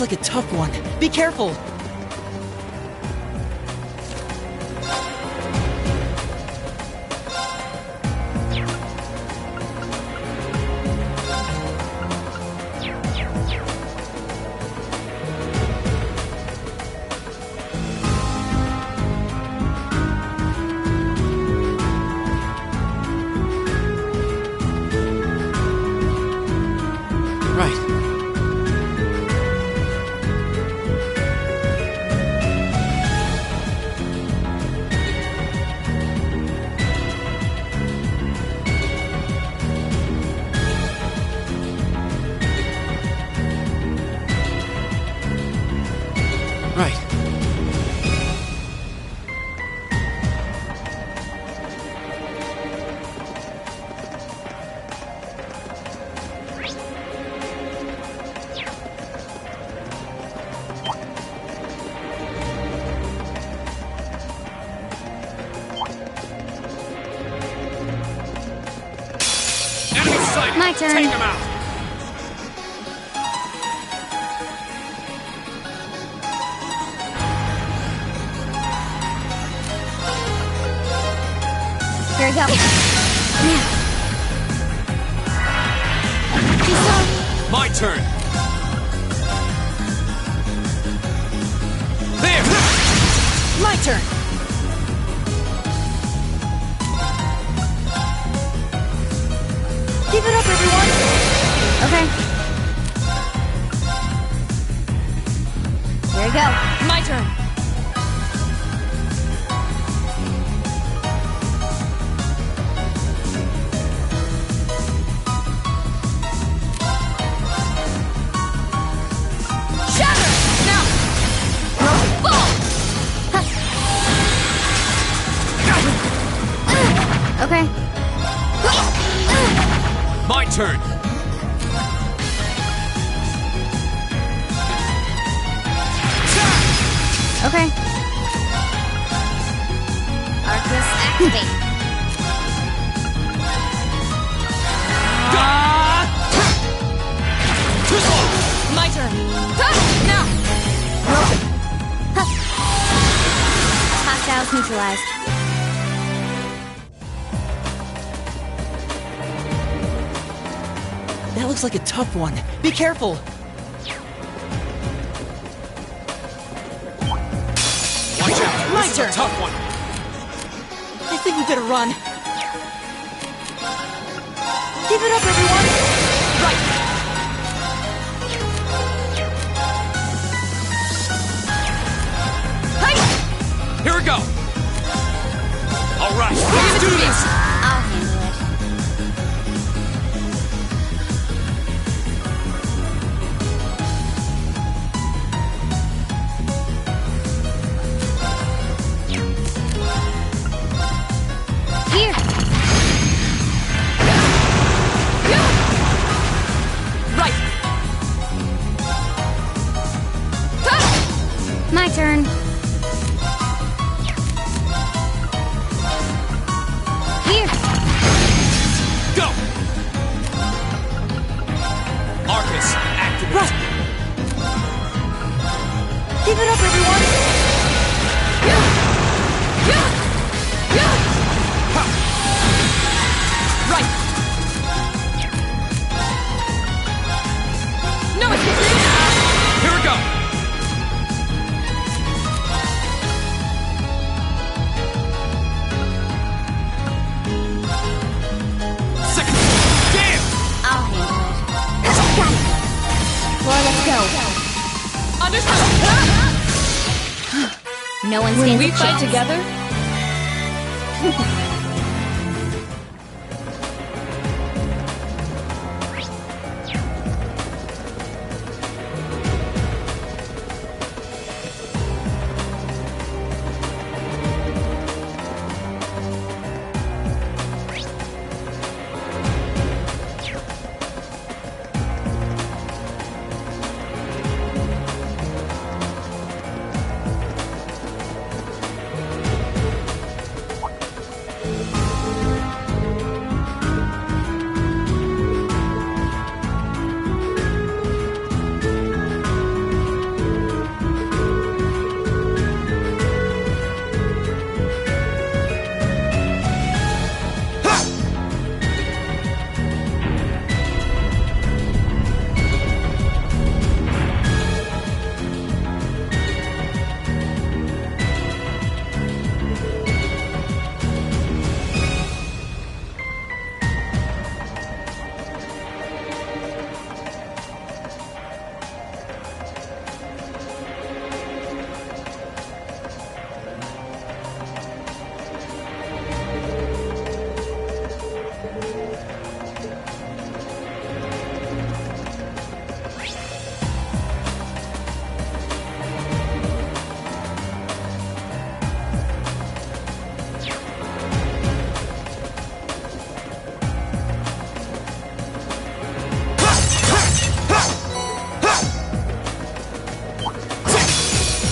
looks like a tough one. Be careful! My turn. Take him out. Here we go. Now. My turn. There. My turn! Keep it up, everyone! Okay. Here we go. My turn! Shatter! Now! Ball! Okay. My turn. Okay. Arcus activate. My turn! Now! Hostiles neutralized. That looks like a tough one. Be careful! Watch out. My This turn. is a tough one. I think we better run. Keep it up, everyone! Right! Hey! Here we go. All right. Let's do this. I'll handle it. Here! Right! My turn. Here! Go. Arcus, activate. Right! Keep it up, everyone! Right! No escape! Here we go. Second. Damn. I'll handle it. Got it. Floor, let's go. Understood! No one When stands we a fight chance. together,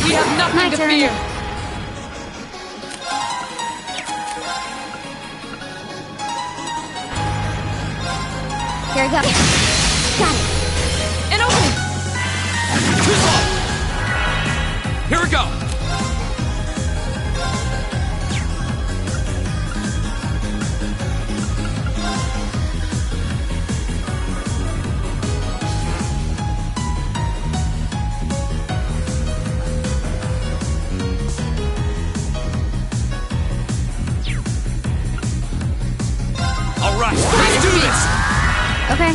We have nothing My to turn. fear. Here we go. Got it. An opening. Too slow. Here we go. All right, let's do this. Okay.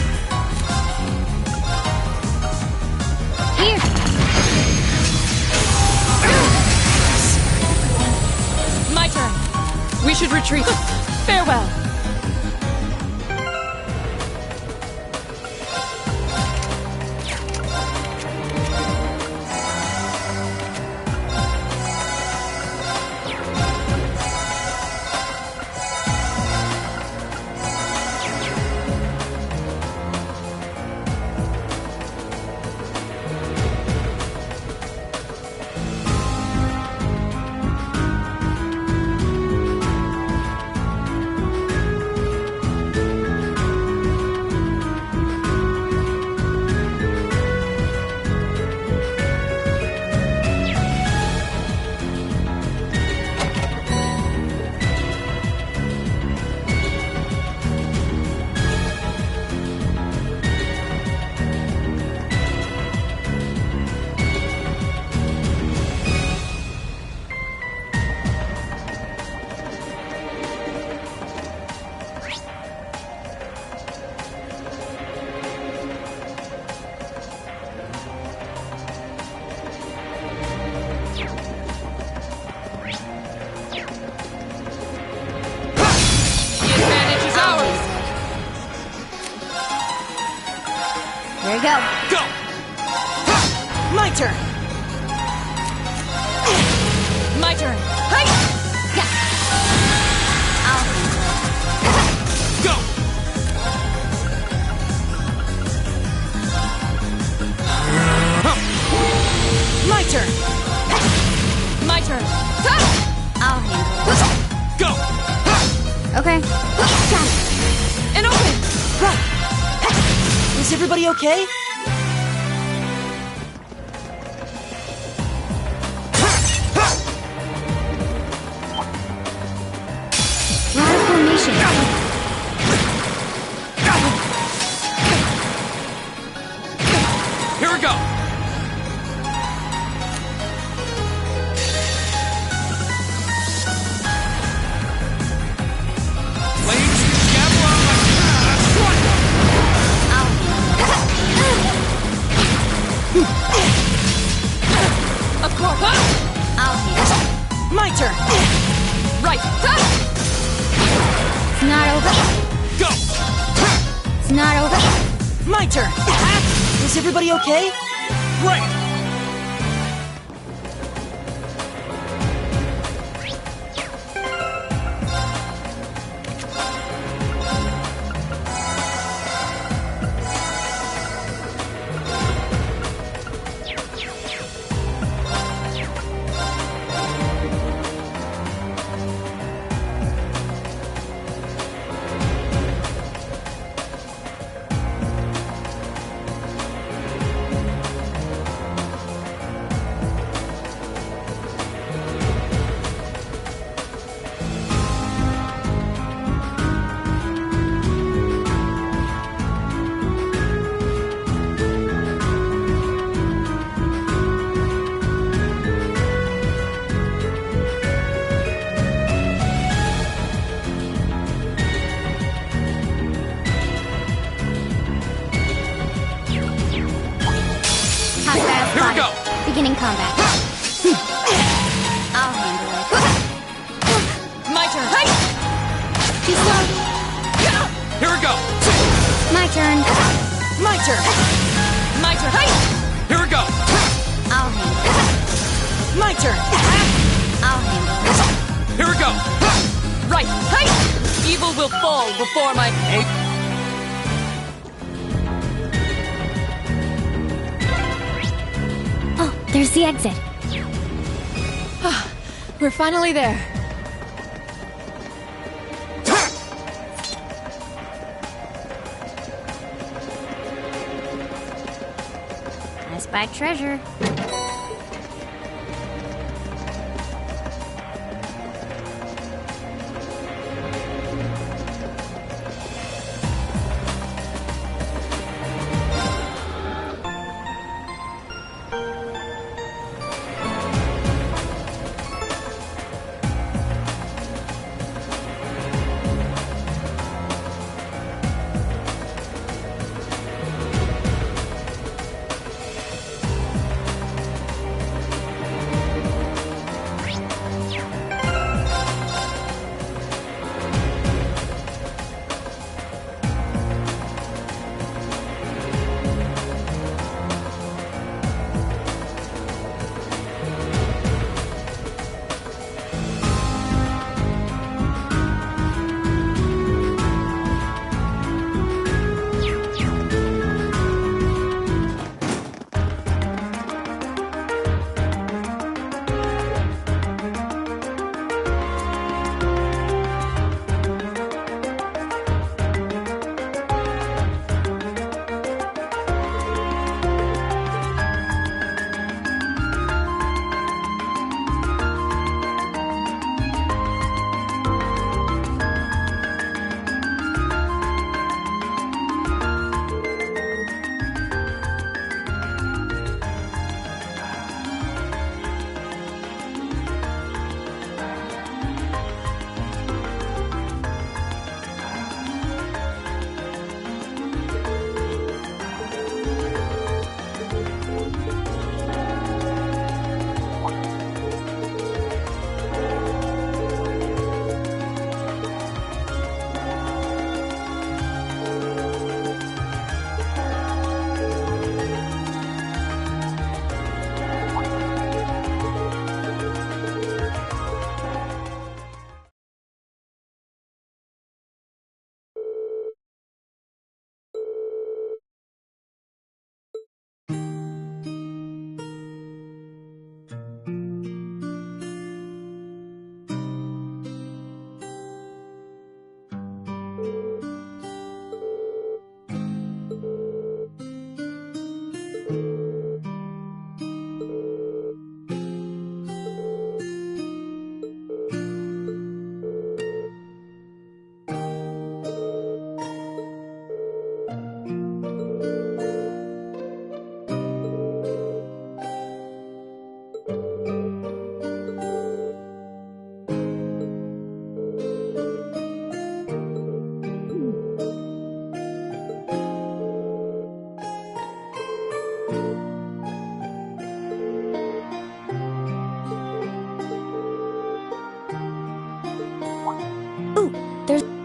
Here. My turn. We should retreat. Farewell. There you go. Go. My turn. My turn. Hi. Yeah. I'll Go. My turn. My turn. I'll handle Go. it. Okay. Got it. An opening. Right. Is everybody okay? Lot of formation. Here we go. Flames together on my path. I'll handle Of course. it. I'll handle it. My turn. Right. It's not over. Go. It's not over. My turn. Is everybody okay? Right. Hostile Here we spotted. go. Beginning combat. I'll handle it. My turn. Too slow. Here we go. My turn. My turn. My turn. Here we go. I'll handle it. My turn. I'll handle it. Here we go. Right. Evil will fall before my... Oh, there's the exit. We're finally there. I spy treasure.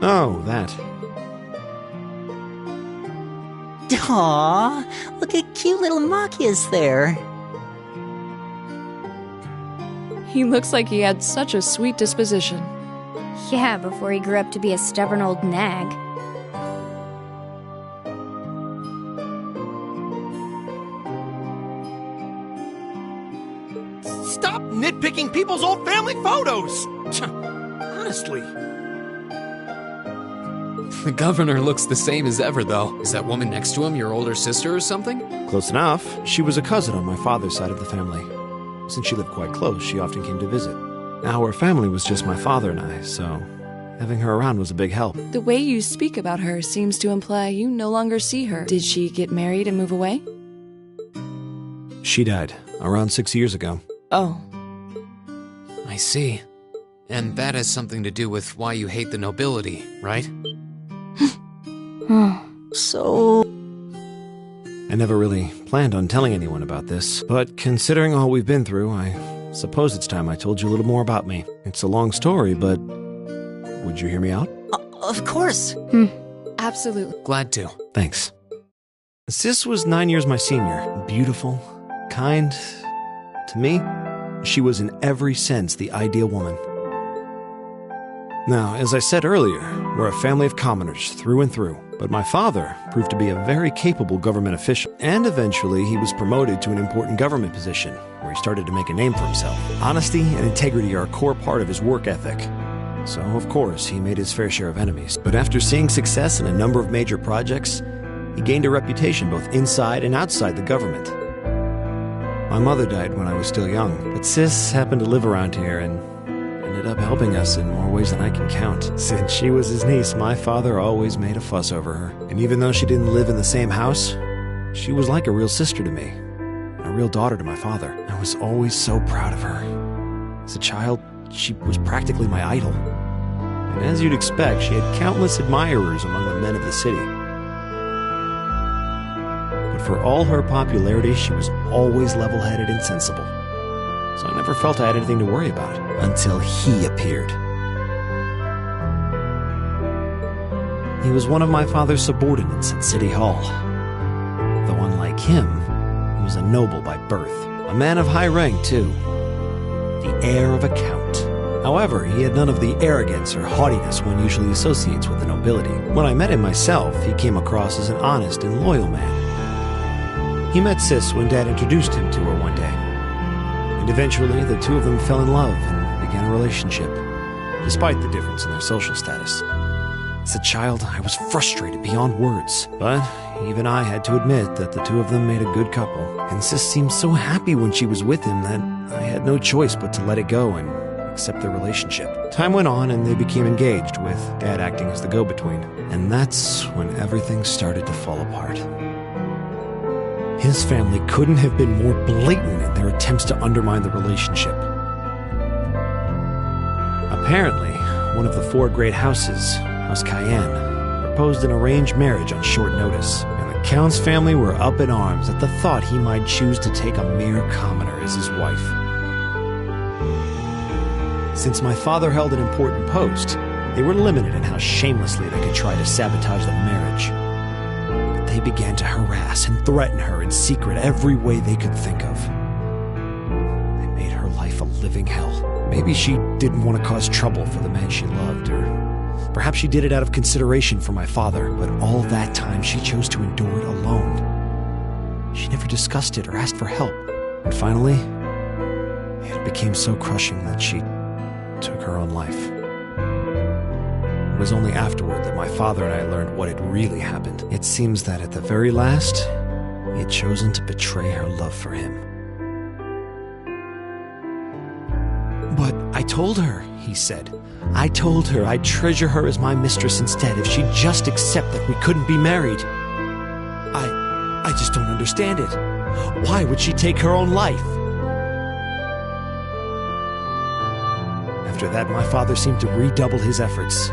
Oh, that. Aw, look at cute little Machias there. He looks like he had such a sweet disposition. Yeah, before he grew up to be a stubborn old nag. Stop nitpicking people's old family photos! Honestly. The governor looks the same as ever, though. Is that woman next to him your older sister or something? Close enough. She was a cousin on my father's side of the family. Since she lived quite close, she often came to visit. Our family was just my father and I, so having her around was a big help. The way you speak about her seems to imply you no longer see her. Did she get married and move away? She died around 6 years ago. Oh. I see. And that has something to do with why you hate the nobility, right? So... I never really planned on telling anyone about this, but considering all we've been through, I suppose it's time I told you a little more about me. It's a long story, but would you hear me out? Of course. Absolutely. Glad to. Thanks. Sis was 9 years my senior. Beautiful, kind. To me, she was in every sense the ideal woman. Now, as I said earlier, we're a family of commoners through and through. But my father proved to be a very capable government official, and eventually he was promoted to an important government position, where he started to make a name for himself. Honesty and integrity are a core part of his work ethic. So, of course, he made his fair share of enemies. But after seeing success in a number of major projects, he gained a reputation both inside and outside the government. My mother died when I was still young, but Sis happened to live around here and ended up helping us in more ways than I can count. Since she was his niece, my father always made a fuss over her. And even though she didn't live in the same house, she was like a real sister to me, and a real daughter to my father. I was always so proud of her. As a child, she was practically my idol. And as you'd expect, she had countless admirers among the men of the city. But for all her popularity, she was always level-headed and sensible. So I never felt I had anything to worry about, until he appeared. He was one of my father's subordinates at City Hall. Though unlike him, he was a noble by birth, a man of high rank too, the heir of a count. However, he had none of the arrogance or haughtiness one usually associates with the nobility. When I met him myself, he came across as an honest and loyal man. He met Sis when Dad introduced him to her one day. And eventually, the two of them fell in love and began a relationship, despite the difference in their social status. As a child, I was frustrated beyond words, but even I had to admit that the two of them made a good couple, and Sis seemed so happy when she was with him that I had no choice but to let it go and accept their relationship. Time went on and they became engaged, with Dad acting as the go-between, and that's when everything started to fall apart. His family couldn't have been more blatant in their attempts to undermine the relationship. Apparently, one of the four great houses, House Cayenne, proposed an arranged marriage on short notice, and the Count's family were up in arms at the thought he might choose to take a mere commoner as his wife. Since my father held an important post, they were limited in how shamelessly they could try to sabotage the marriage. They began to harass and threaten her in secret every way they could think of. They made her life a living hell. Maybe she didn't want to cause trouble for the man she loved, or perhaps she did it out of consideration for my father, but all that time she chose to endure it alone. She never discussed it or asked for help. And finally, it became so crushing that she took her own life. It was only afterward that my father and I learned what had really happened. It seems that at the very last, he had chosen to betray her love for him. "But I told her," he said. "I told her I'd treasure her as my mistress instead if she'd just accept that we couldn't be married. I just don't understand it. Why would she take her own life?" After that, my father seemed to redouble his efforts.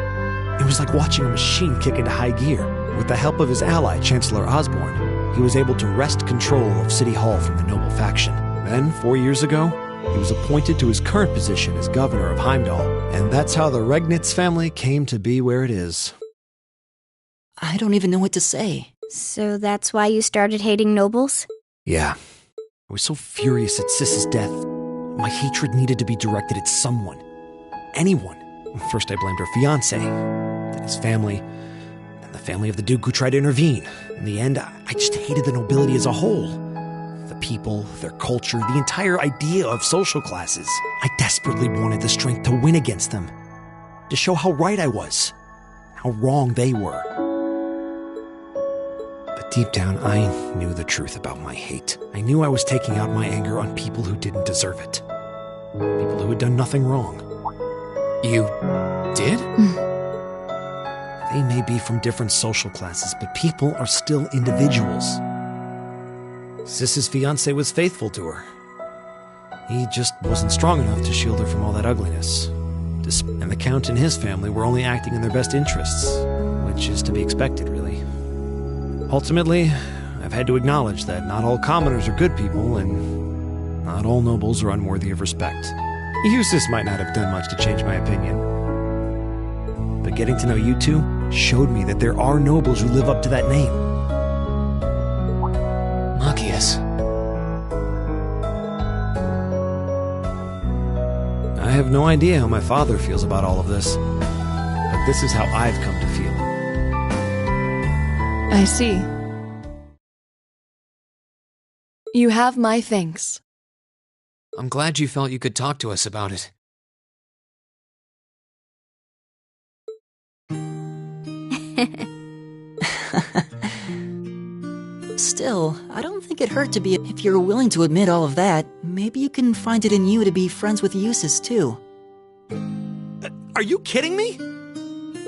It was like watching a machine kick into high gear. With the help of his ally, Chancellor Osborne, he was able to wrest control of City Hall from the noble faction. Then, 4 years ago, he was appointed to his current position as governor of Heimdall, and that's how the Regnitz family came to be where it is. I don't even know what to say. So that's why you started hating nobles? Yeah. I was so furious at Sis's death. My hatred needed to be directed at someone. Anyone. First I blamed her fiancé, then his family, then the family of the Duke who tried to intervene. In the end, I just hated the nobility as a whole. The people, their culture, the entire idea of social classes. I desperately wanted the strength to win against them, to show how right I was, how wrong they were. But deep down, I knew the truth about my hate. I knew I was taking out my anger on people who didn't deserve it. People who had done nothing wrong. You did? They may be from different social classes, but people are still individuals. Sis's fiancé was faithful to her. He just wasn't strong enough to shield her from all that ugliness. And the Count and his family were only acting in their best interests, which is to be expected, really. Ultimately, I've had to acknowledge that not all commoners are good people, and not all nobles are unworthy of respect. Eustace might not have done much to change my opinion. But getting to know you two showed me that there are nobles who live up to that name. Machias. I have no idea how my father feels about all of this. this is how I've come to feel. I see. You have my thanks. I'm glad you felt you could talk to us about it. Still, I don't think it hurt to be. If you're willing to admit all of that, maybe you can find it in you to be friends with Eustace too. Are you kidding me?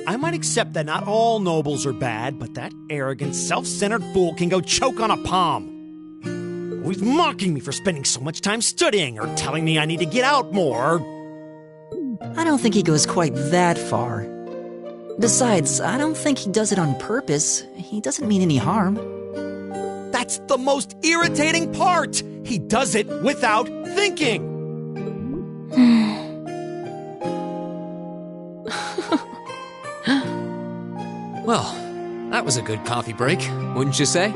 I might accept that not all nobles are bad, but that arrogant, self-centered fool can go choke on a palm. Always mocking me for spending so much time studying, or telling me I need to get out more. I don't think he goes quite that far. Besides, I don't think he does it on purpose. He doesn't mean any harm. That's the most irritating part! He does it without thinking! Well, that was a good coffee break, wouldn't you say?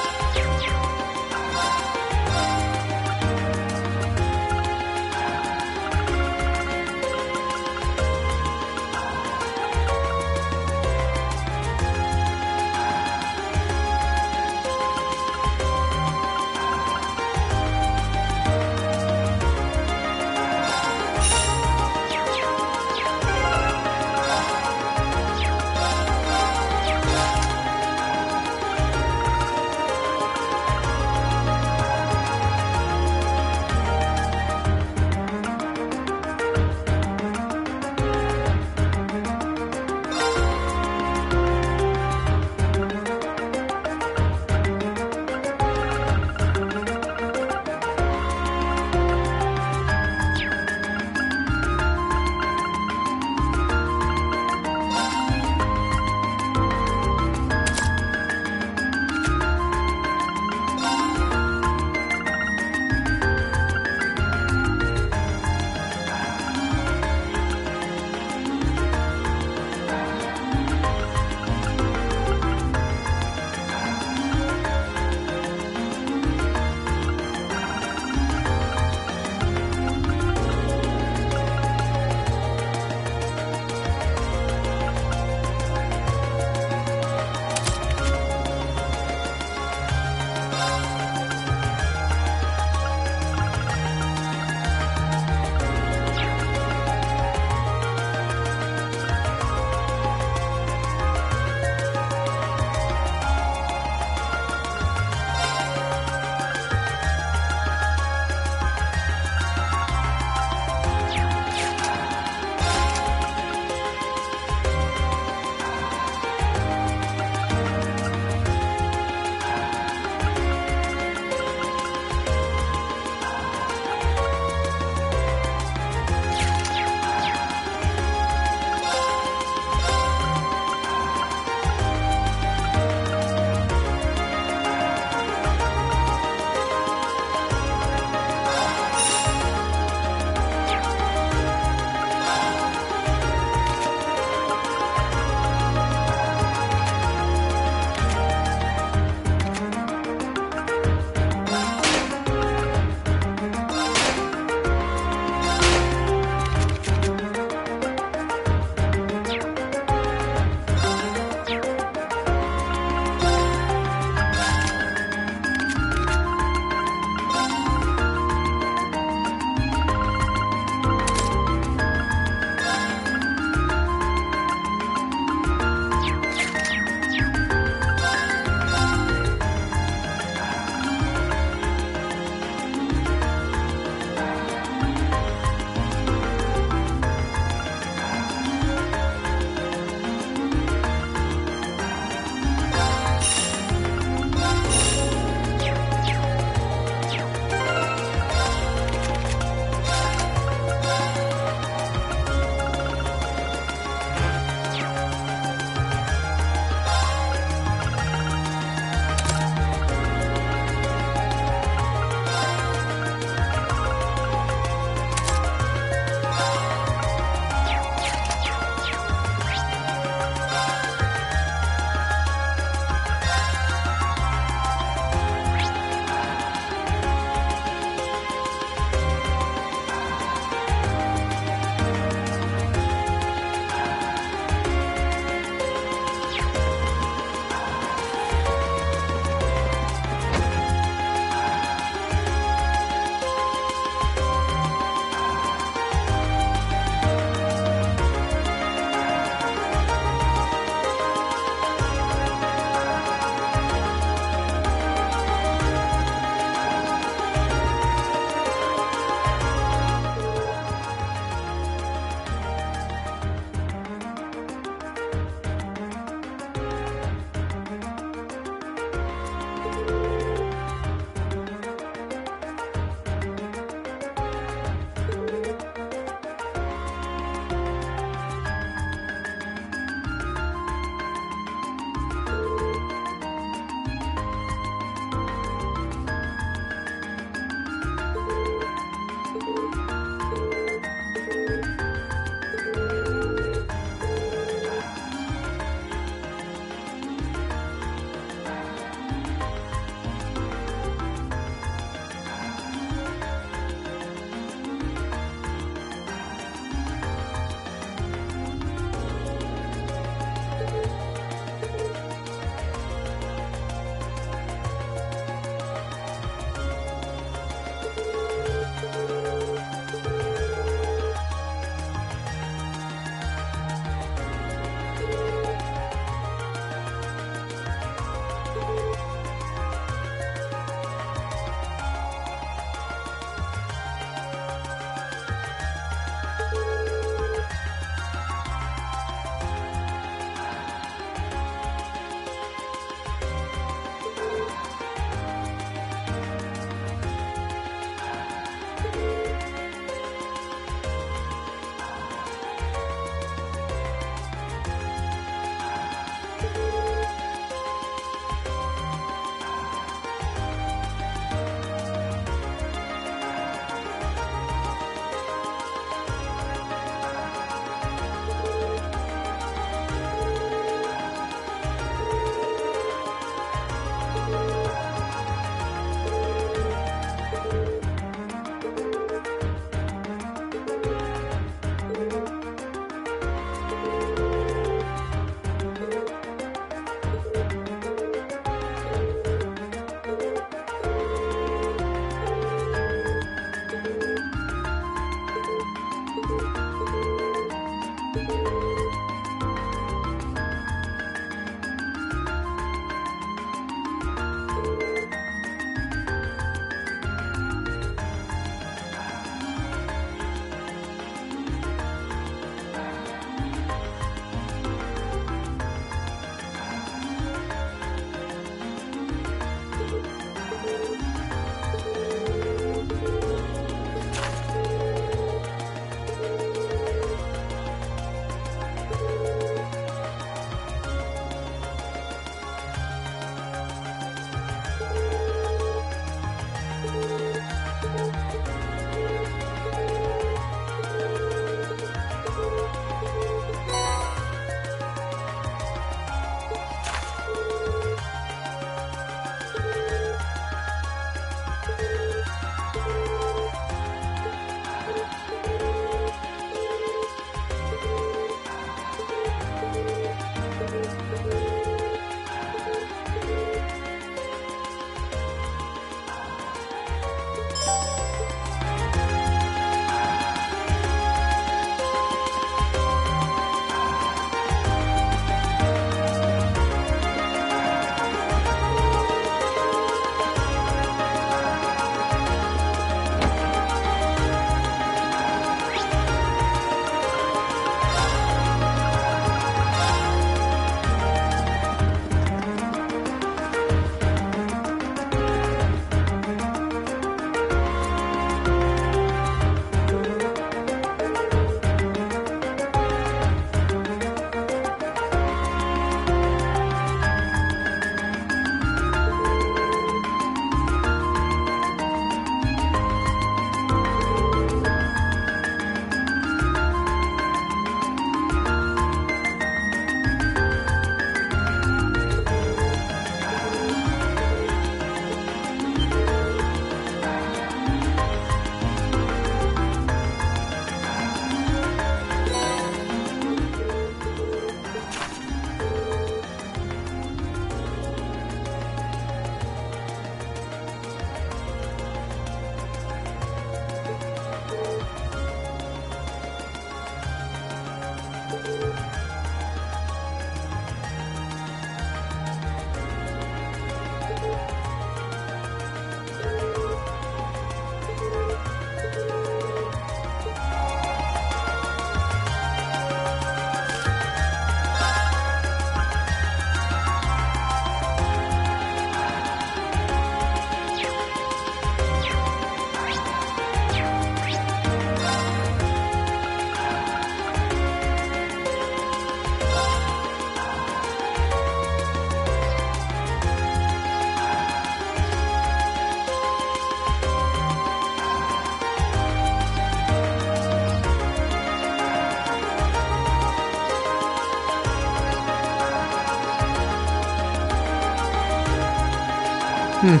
There's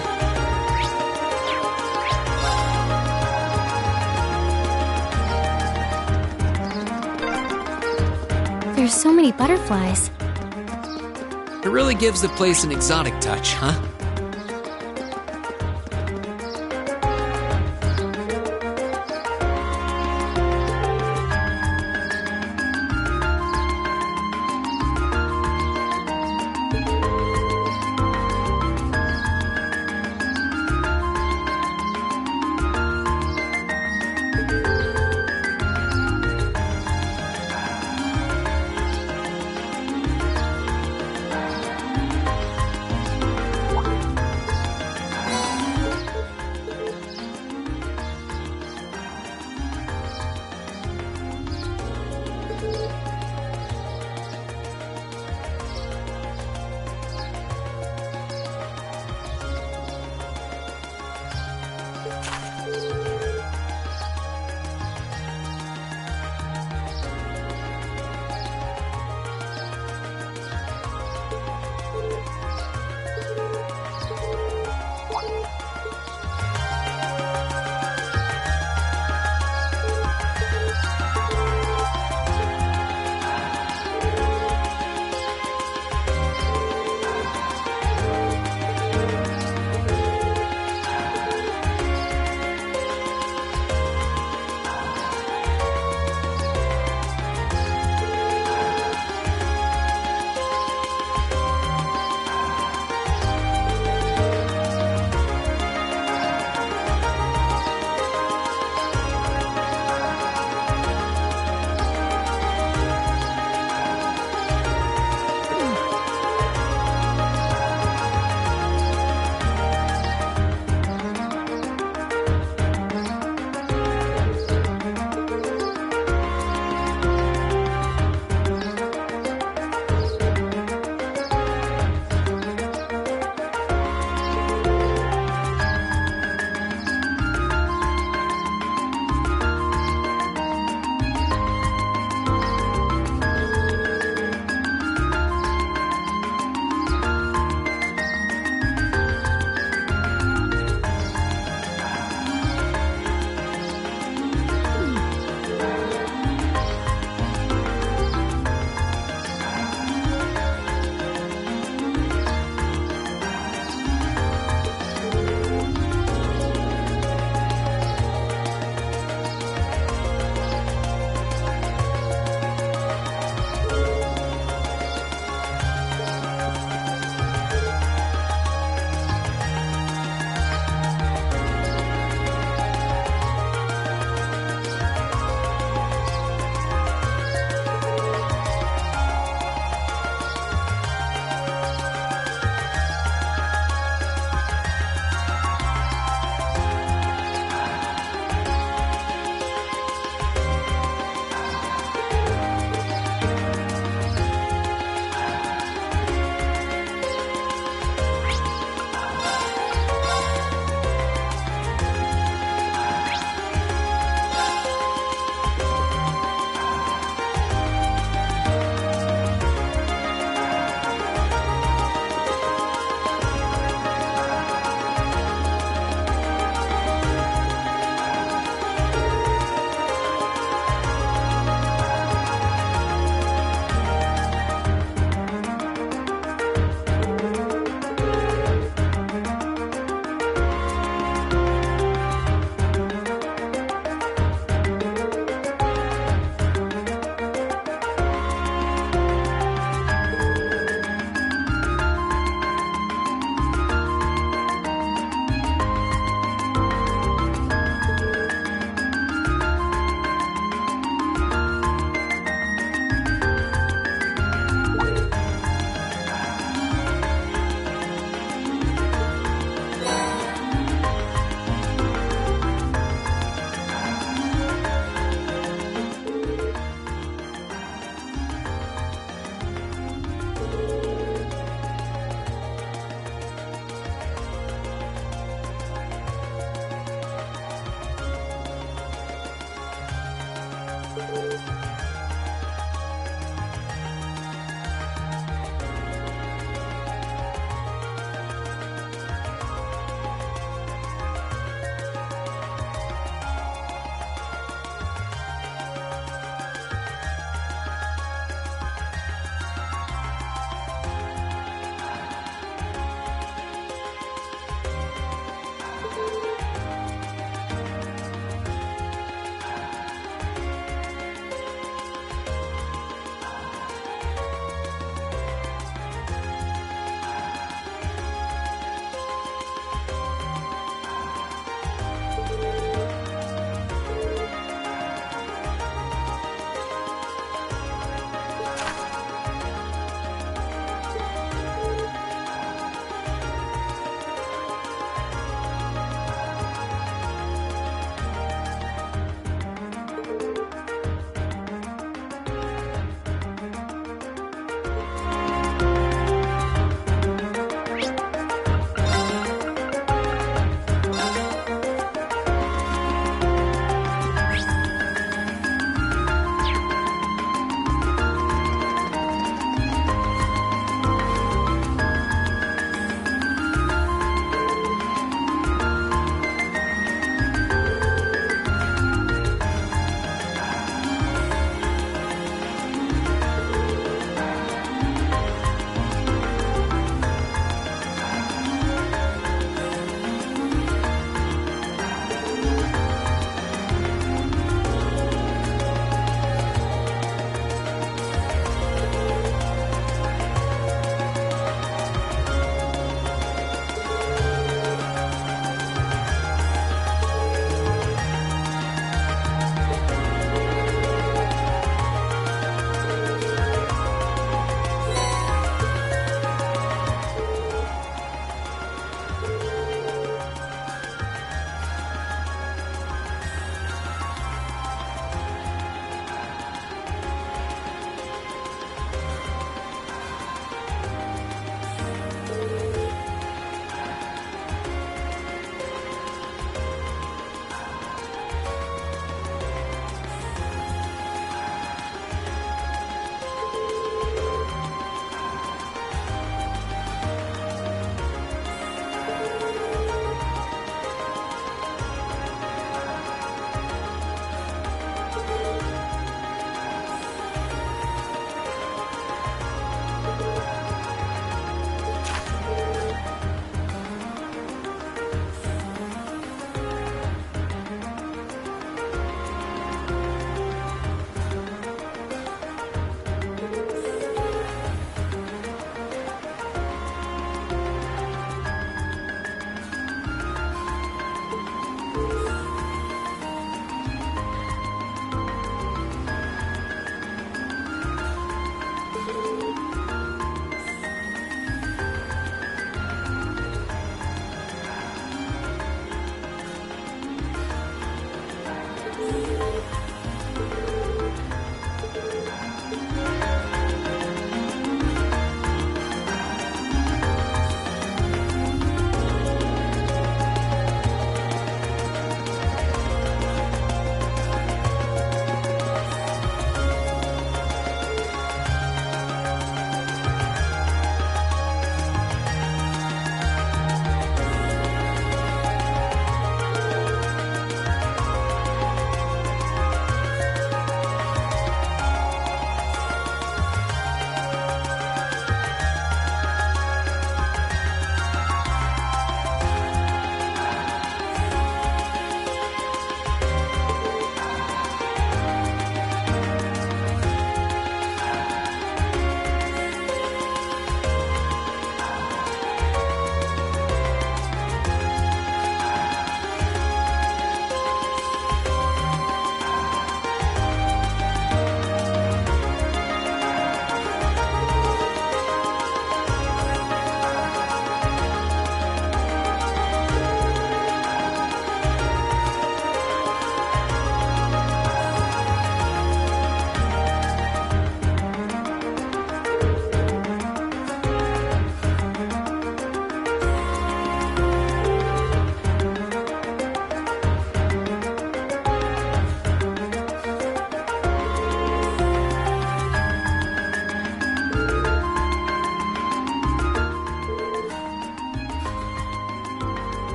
so many butterflies. It really gives the place an exotic touch, huh?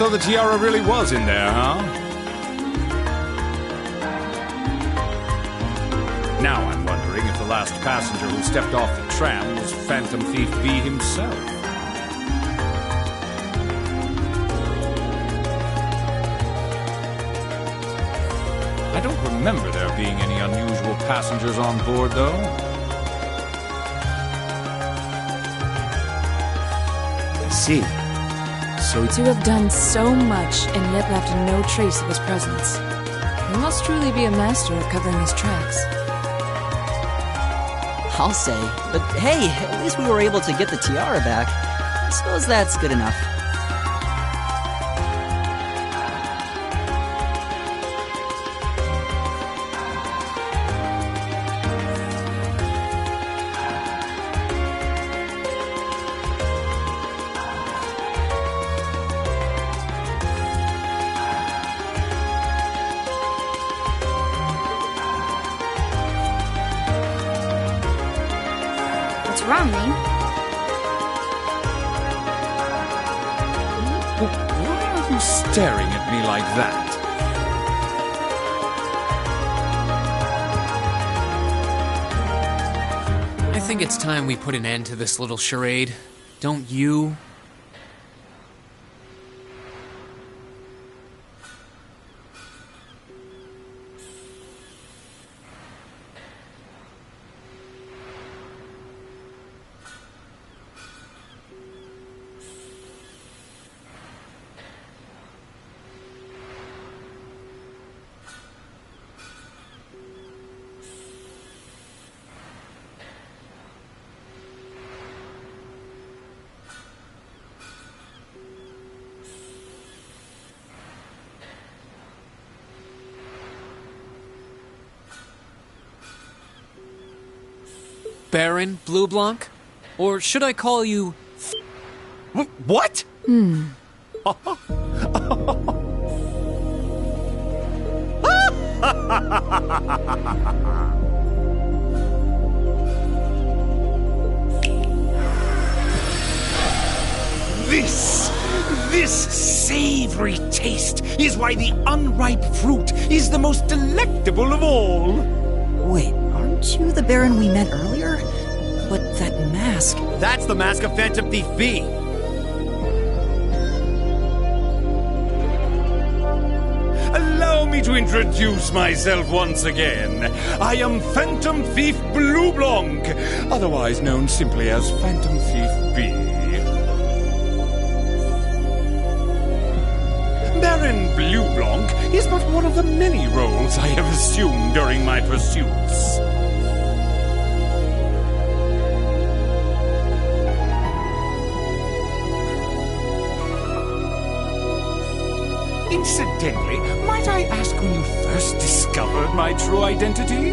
So the tiara really was in there, huh? Now I'm wondering if the last passenger who stepped off the tram was Phantom Thief B himself. I don't remember there being any unusual passengers on board, though. I see. So To have done so much and yet left no trace of his presence. He must truly be a master at covering his tracks. I'll say. But hey, at least we were able to get the tiara back. I suppose that's good enough. What's wrong, Lee? Why are you staring at me like that? I think it's time we put an end to this little charade. Don't you? Baron Blue Blanc? Or should I call you... What? This savory taste is why the unripe fruit is the most delectable of all. Wait, aren't you the Baron we met earlier? But that mask... That's the mask of Phantom Thief B. Allow me to introduce myself once again. I am Phantom Thief Blue Blanc, otherwise known simply as Phantom Thief B. Baron Blue Blanc is but one of the many roles I have assumed during my pursuits. Incidentally, might I ask when you first discovered my true identity?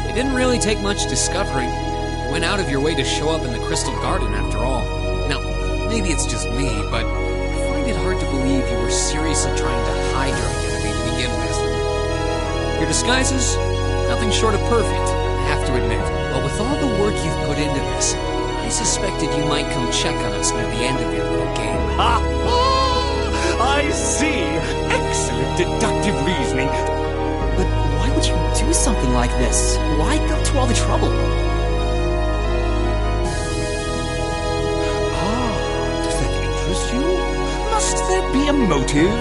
It didn't really take much discovering. You went out of your way to show up in the Crystal Garden after all. Now, maybe it's just me, but I find it hard to believe you were seriously trying to hide your identity to begin with. Your disguises? Nothing short of perfect, I have to admit. But with all the work you've put into this, I suspected you might come check on us near the end of your little game. Ha! I see! Excellent deductive reasoning. But why would you do something like this? Why go to all the trouble? Does that interest you? Must there be a motive?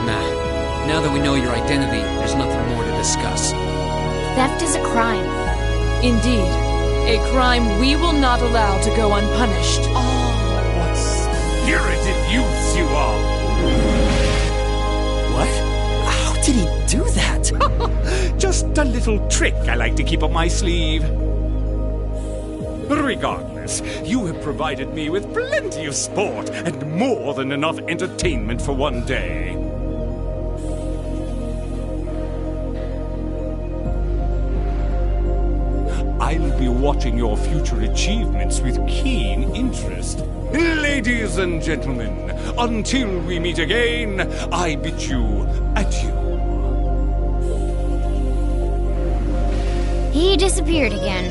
Nah. Now that we know your identity, there's nothing more to discuss. Theft is a crime. Indeed, a crime we will not allow to go unpunished. What spirited youths you are! What? How did he do that? Just a little trick I like to keep up my sleeve. Regardless, you have provided me with plenty of sport and more than enough entertainment for one day. I'll be watching your future achievements with keen interest. Ladies and gentlemen, until we meet again, I bid you adieu. He disappeared again.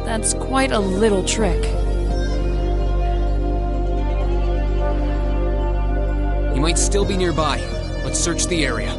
That's quite a little trick. He might still be nearby. Let's search the area.